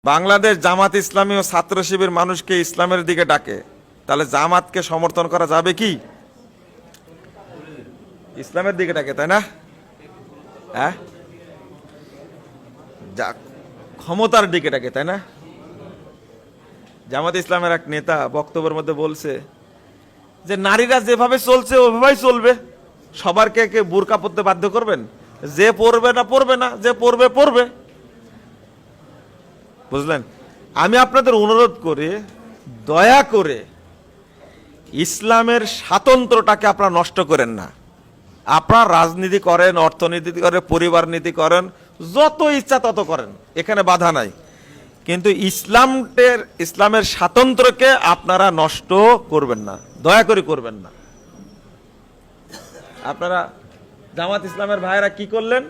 বাংলাদেশ জামাত ইসলামী ও ছাত্র শিবির মানুষকে ইসলামের দিকে ডাকে, তাহলে জামাতকে সমর্থন করা যাবে কি? ইসলামের দিকে ডাকে, তাই না? হ্যাঁ, ক্ষমতার দিকে ডাকে, তাই না? জামাত ইসলামের এক নেতা বক্তব্যের মধ্যে বলছে যে নারীরা যেভাবে চলছে ওইভাবেই চলবে, সবার কে বুরকা পরতে বাধ্য করবেন? যে পরবে না পরবে না, যে পরবে পরবে। বুঝলেন? আমি আপনাদের অনুরোধ করি, দয়া করে ইসলামের স্বাতন্ত্র্যটাকে আপনারা নষ্ট করেন না। আপনার রাজনীতি করেন, অর্থনীতি করেন, পরিবার নীতি করেন, যত ইচ্ছা তত করেন, এখানে বাধা নাই, কিন্তু ইসলামের স্বাতন্ত্র্যকে আপনারা নষ্ট করবেন না, দয়া করে করবেন না। আপনারা জামাত ইসলামের ভাইরা কি করলেন?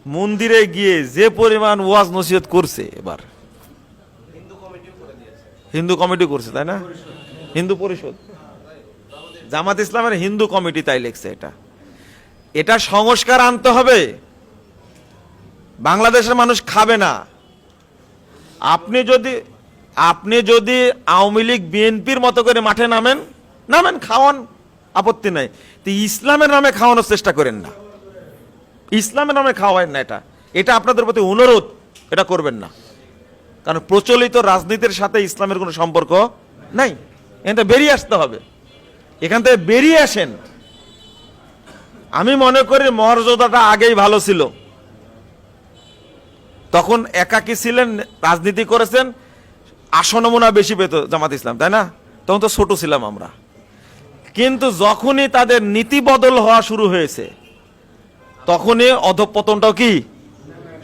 মন্দিরে গিয়ে যে পরিমাণ ওয়াজ নসিহত করছে, এবার হিন্দু কমিটি করছে, তাই না? হিন্দু পরিষদ, জামাত ইসলামের হিন্দু কমিটি তাই লিখছে। এটা সংস্কার আনতে হবে। বাংলাদেশের মানুষ খাবে না। আপনি যদি আওয়ামী লীগ বিএনপির মতো করে মাঠে নামেন, খাওয়ান, আপত্তি নাই। তো ইসলামের নামে খাওয়ানোর চেষ্টা করেন না, ইসলামের নামে খাওয়াবেন না। এটা আপনাদের প্রতি অনুরোধ, এটা করবেন না। কারণ প্রচলিত রাজনীতির সাথে ইসলামের কোনো সম্পর্ক নাই। এখান থেকে বেরিয়ে আসতে হবে, এখান থেকে বেরিয়ে আসেন। আমি মনে করি মর্যাদাটা আগেই ভালো ছিল, তখন একাকী ছিলেন, রাজনীতি করেছেন, আসন মনে বেশি পেত জামাত ইসলাম, তাই না? তখন তো ছোট ছিলাম আমরা। কিন্তু যখনই তাদের নীতি বদল হওয়া শুরু হয়েছে, তখনই অধঃপতনটাও কি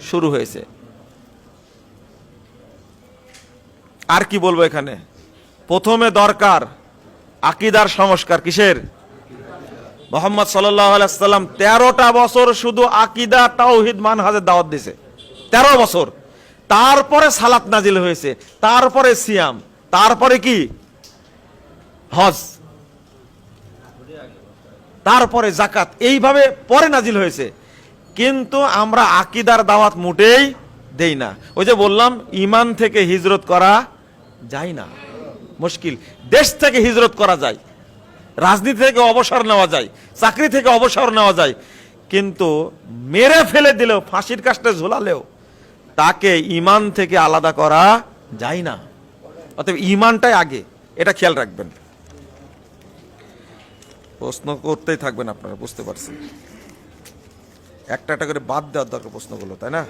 শুরু হয়েছে। আর কি বলবো এখানে? প্রথমে দরকার আকীদার সংস্কার। কিসের? মুহাম্মদ সাল্লাল্লাহু আলাইহি ওয়াসাল্লাম 13টা বছর শুধু আকীদা তাওহীদ মানহাজের দাওয়াত দিয়েছে, 13 বছর। তারপরে সালাত নাজিল হয়েছে, তারপরে সিয়াম, তারপরে কি হজ, তারপরে যাকাত, এইভাবে পরে নাজিল হয়েছে। কিন্তু আমরা আকীদার দাওয়াত মোটেই দেই না। ওই যে বললাম, ঈমান থেকে হিজরত করা যায় না, মুশকিল। দেশ থেকে হিজরত করা যায়, রাজনীতি থেকে অবসর নেওয়া যায়, চাকরি থেকে অবসর নেওয়া যায়, কিন্তু মেরে ফেলে দিলেও, ফাঁসির কাস্টে ঝোলালেও তাকে ঈমান থেকে আলাদা করা যায় না। অতএব ঈমানটাই আগে, এটা খেয়াল রাখবেন। প্রশ্ন করতেই থাকবেন আপনারা, বুঝতে পারছেন। একটা একটা করে বাদ দেওয়ার দরকার প্রশ্নগুলো, তাই না?